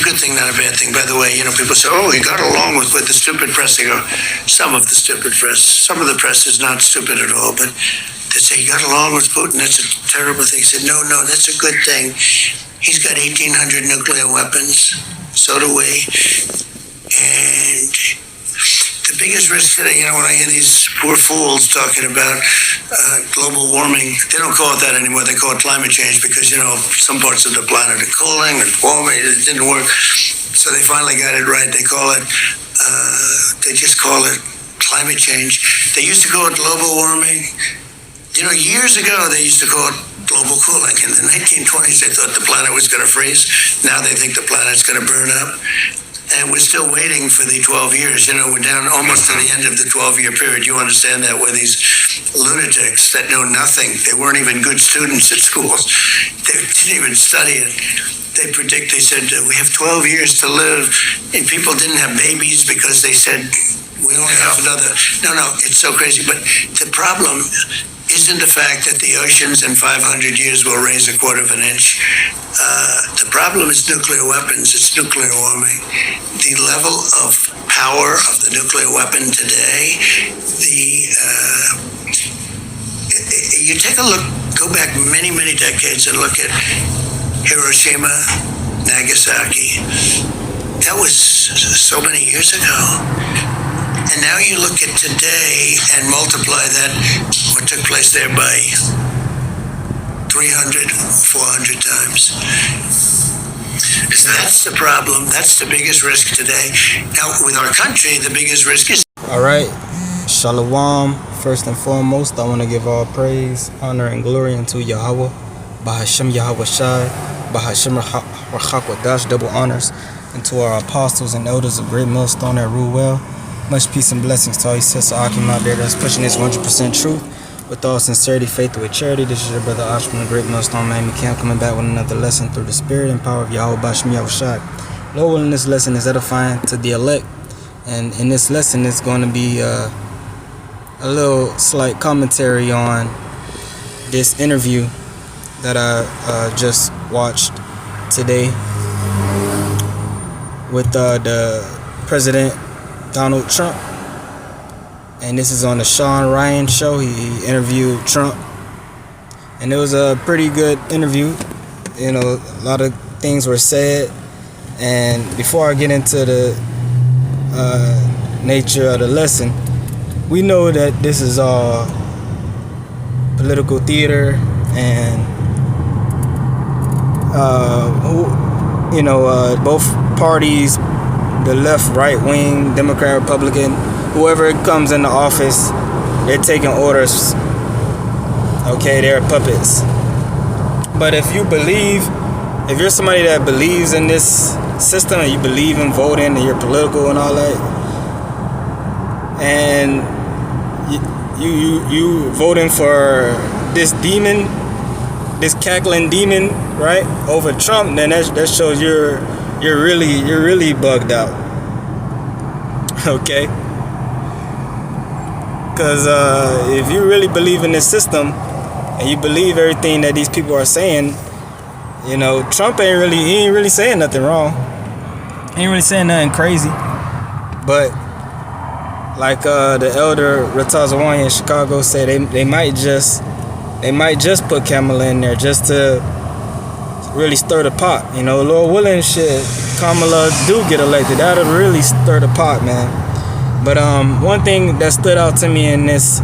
a good thing, not a bad thing. By the way, people say, "Oh, he got along with the stupid press." They go, some of the stupid press. Some of the press is not stupid at all, but they say he got along with Putin. That's a terrible thing. He said, "No, that's a good thing. He's got 1,800 nuclear weapons. So do we." And the biggest risk today, when I hear these poor fools talking about global warming, they don't call it that anymore. They call it climate change because, some parts of the planet are cooling and warming. It didn't work. So they finally got it right. They just call it climate change. They used to call it global warming. Years ago, they used to call it global cooling. In the 1920s, they thought the planet was going to freeze. Now they think the planet's going to burn up. And we're still waiting for the 12 years. We're down almost to the end of the 12-year period. You understand that, where these lunatics that know nothing, they weren't even good students at schools. They didn't even study it. They said, we have 12 years to live. And people didn't have babies because they said, we only have another. No, it's so crazy. But the problem isn't the fact that the oceans in 500 years will raise a quarter of an inch. The problem is nuclear weapons. It's nuclear warming. The level of power of the nuclear weapon today, you take a look, go back many, many decades and look at Hiroshima, Nagasaki. That was so many years ago. And now you look at today and multiply that, what took place there, by 300, 400 times. That's the problem. That's the biggest risk today. Now, with our country, the biggest risk is... All right. Shalom. First and foremost, I want to give all praise, honor, and glory unto Yahweh, Bahashem Yahweh Shai, Bahashem Rachakwadash, double honors, and to our apostles and elders of Great Millstone that rule well. Much peace and blessings to all you sisters Akim out there that's pushing this 100% truth with all sincerity, faith, with charity. This is your brother Ash from the Great Millstone Miami Camp, coming back with another lesson through the spirit and power of Yahweh Bashim Yahushai. Lord willing, this lesson is edifying to the elect, and in this lesson it's going to be a little slight commentary on this interview that I just watched today with the President Donald Trump, and this is on the Sean Ryan show. He interviewed Trump, and it was a pretty good interview. A lot of things were said, and before I get into the nature of the lesson, we know that this is all political theater, and both parties, the left, right wing, Democrat, Republican, whoever comes into office, they're taking orders. Okay, they're puppets. But if you're somebody that believes in this system and you believe in voting and you're political and all that, and you voting for this demon, this cackling demon, right, over Trump, then that shows you're really bugged out. Okay? Because if you really believe in this system and you believe everything that these people are saying, Trump ain't really saying nothing wrong. He ain't really saying nothing crazy. But like the elder Ratazawani in Chicago said, they might just put Kamala in there just to really stir the pot. Lord willing, shit, Kamala do get elected. That'll really stir the pot, man. But one thing that stood out to me in this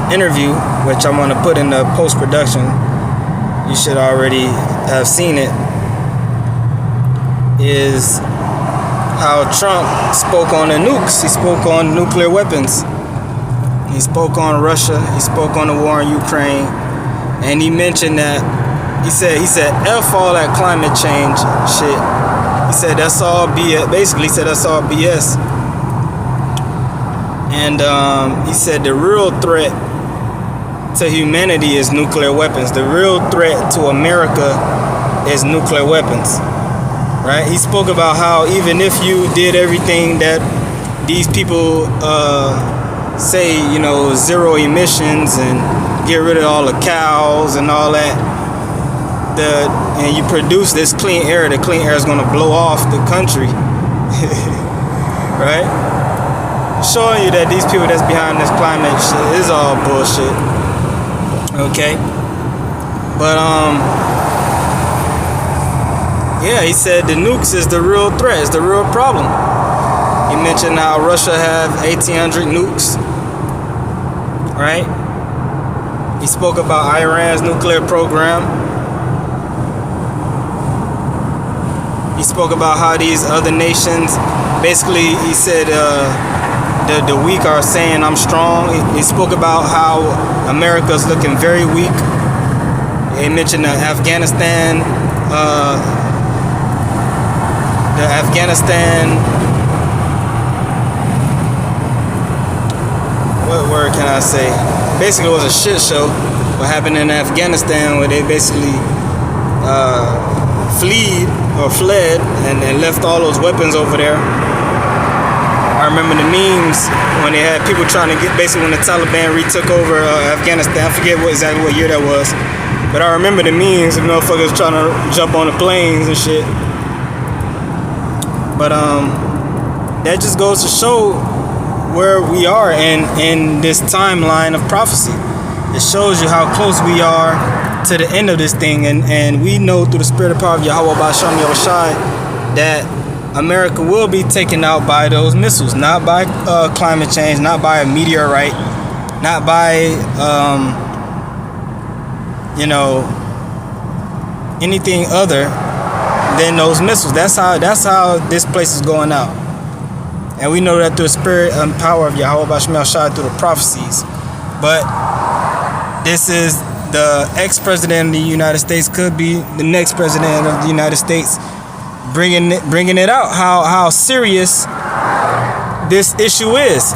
interview, which I'm gonna put in the post-production, you should already have seen it, is how Trump spoke on the nukes. He spoke on nuclear weapons. He spoke on Russia. He spoke on the war in Ukraine. And he mentioned that, he said, F all that climate change shit. He said that's all BS. Basically, he said that's all BS. And he said the real threat to humanity is nuclear weapons. The real threat to America is nuclear weapons. Right? He spoke about how even if you did everything that these people say, zero emissions and get rid of all the cows and all that, and you produce this clean air, the clean air is going to blow off the country. Right? Showing you that these people that's behind this climate shit is all bullshit. Okay? But yeah, he said the nukes is the real threat, it's the real problem. He mentioned how Russia have 1,800 nukes. Right? He spoke about Iran's nuclear program. He spoke about how these other nations, basically, he said the weak are saying I'm strong. He spoke about how America's looking very weak. He mentioned Afghanistan, what word can I say? Basically, it was a shit show. What happened in Afghanistan, where they basically fled and left all those weapons over there. I remember the memes when they had people trying to get, basically when the Taliban retook over Afghanistan. I forget exactly what year that was, but I remember the memes of motherfuckers trying to jump on the planes and shit. But that just goes to show where we are in this timeline of prophecy. It shows you how close we are to the end of this thing, and we know through the spirit and power of Yahweh Ba'Shem Yahushai that America will be taken out by those missiles, not by climate change, not by a meteorite, not by anything other than those missiles. That's how this place is going out. And we know that through the spirit and power of Yahweh Ba'Shem Yahushai through the prophecies. But this is the ex-president of the United States, could be the next president of the United States, bringing it out how serious this issue is.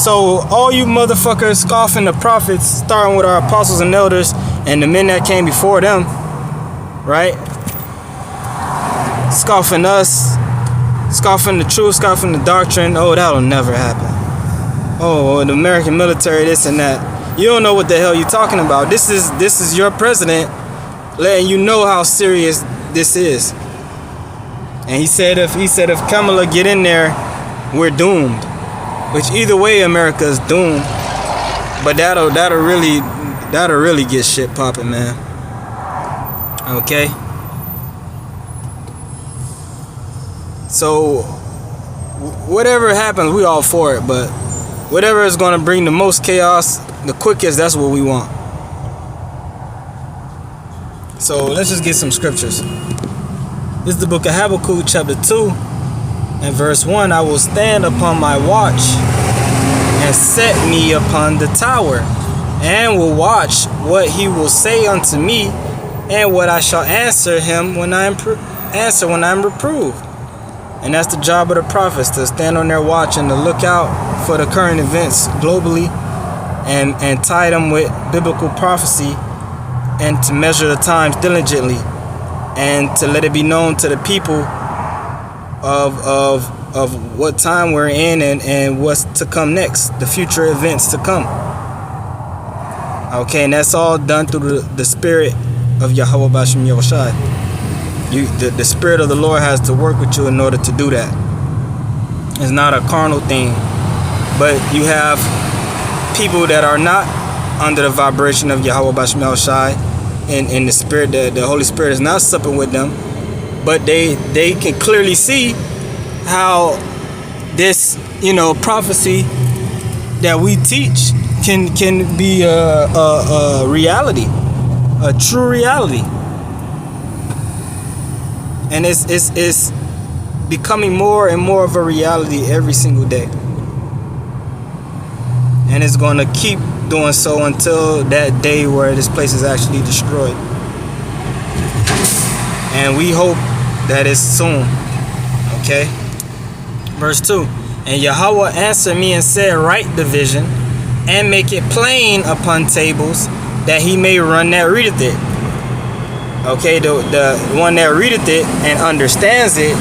So all you motherfuckers scoffing the prophets, starting with our apostles and elders and the men that came before them, right? Scoffing us, scoffing the truth, scoffing the doctrine. Oh, that'll never happen. Oh, the American military, this and that. You don't know what the hell you're talking about. This is your president letting you know how serious this is. And he said if Kamala get in there, we're doomed. Which either way, America is doomed. But that'll really get shit popping, man. Okay. So whatever happens, we all for it. But whatever is going to bring the most chaos the quickest, that's what we want. So let's just get some scriptures. This is the book of Habakkuk, chapter 2 and verse 1. I will stand upon my watch and set me upon the tower, and will watch what he will say unto me, and what I shall answer him when I am reproved. And that's the job of the prophets, to stand on their watch and to look out for the current events globally, and tie them with biblical prophecy, and to measure the times diligently, and to let it be known to the people of what time we're in, and what's to come next, the future events to come. Okay, and that's all done through the spirit of Yahweh Ba'Shem Yahushai. The spirit of the Lord has to work with you in order to do that. It's not a carnal thing, but you have people that are not under the vibration of Yahweh Ba'Shem Yahushai, and the spirit, the Holy Spirit is not supping with them, but they can clearly see how this prophecy that we teach can be a reality, a true reality, and it's becoming more and more of a reality every single day. And it's going to keep doing so until that day where this place is actually destroyed. And we hope that it's soon. Okay? Verse 2. And Yahweh answered me and said, write the vision, and make it plain upon tables, that he may run that readeth it. Okay, the one that readeth it and understands it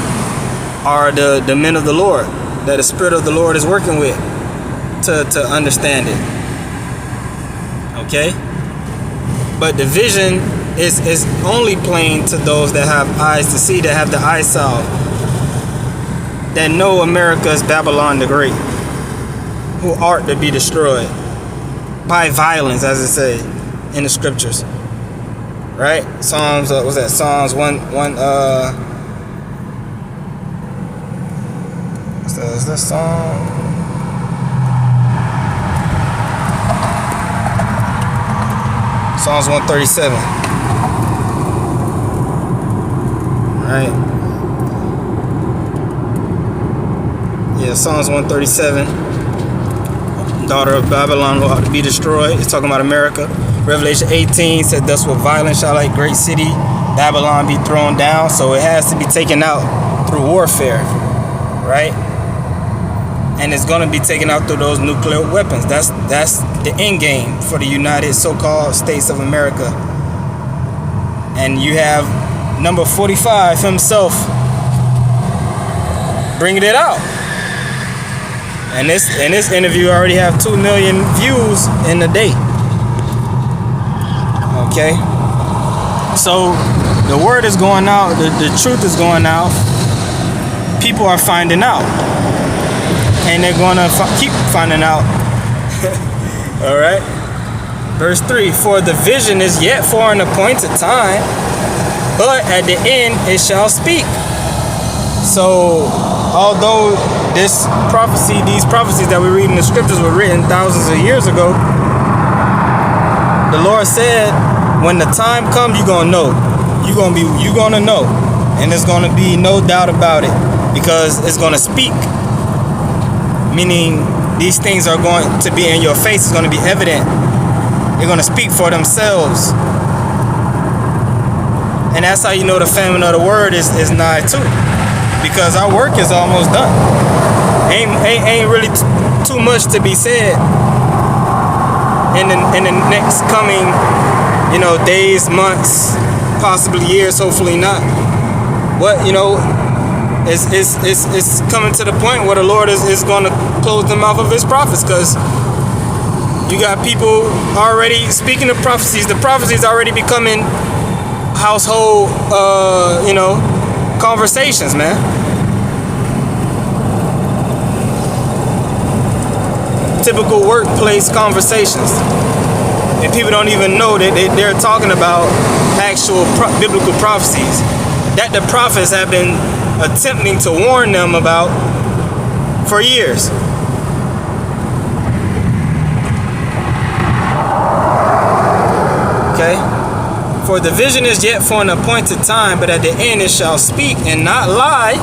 are the men of the Lord, that the Spirit of the Lord is working with to understand it. Okay? But the vision is only plain to those that have eyes to see, that have the eye salve, that know America is Babylon the Great, who art to be destroyed by violence, as it say in the scriptures. Right? Psalms, what's that? Psalms is this song? Psalms 137. Right? Yeah, Psalms 137. Daughter of Babylon will have to be destroyed. It's talking about America. Revelation 18 said, thus with violence shall a great city, Babylon, be thrown down. So it has to be taken out through warfare. Right? And it's going to be taken out through those nuclear weapons. That's the end game for the United so-called States of America. And you have number 45 himself bringing it out. And this interview already have 2 million views in a day. Okay? So the word is going out, the truth is going out. People are finding out. And they're going to keep finding out. All right. Verse 3, for the vision is yet for an appointed time, but at the end it shall speak. So, although these prophecies that we read in the scriptures were written thousands of years ago, the Lord said, when the time comes, you're going to know. You're going to know. And there's going to be no doubt about it, because it's going to speak. Meaning these things are going to be in your face. It's going to be evident. They're going to speak for themselves. And that's how you know the famine of the word is nigh too. Because our work is almost done. Ain't really too much to be said in the next coming, days, months, possibly years, hopefully not. But, it's coming to the point where the Lord is going to close the mouth of his prophets, because you got people already speaking of prophecies. The prophecies already becoming household, conversations, man. Typical workplace conversations. And people don't even know that they're talking about actual biblical prophecies that the prophets have been attempting to warn them about for years. Okay? For the vision is yet for an appointed time, but at the end it shall speak and not lie.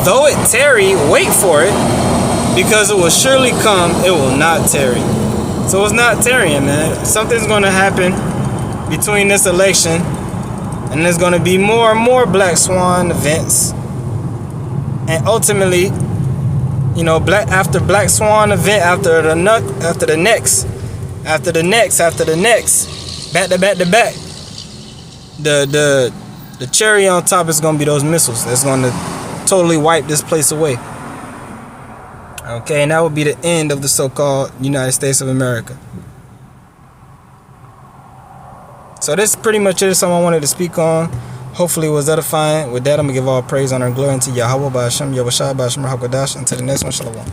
Though it tarry, wait for it, because it will surely come, it will not tarry. So it's not tarrying, man. Something's going to happen between this election, and there's going to be more and more black swan events. And ultimately, after black swan event, after the next, back to back, the cherry on top is going to be those missiles that's going to totally wipe this place away. Okay, and that would be the end of the so-called United States of America. So this is pretty much it. Something I wanted to speak on. Hopefully it was edifying. With that, I'm going to give all praise, honor, and glory unto Yahweh, by Hashem, Yahushua, by Hashem, Hakodash. Until the next one, Shalom.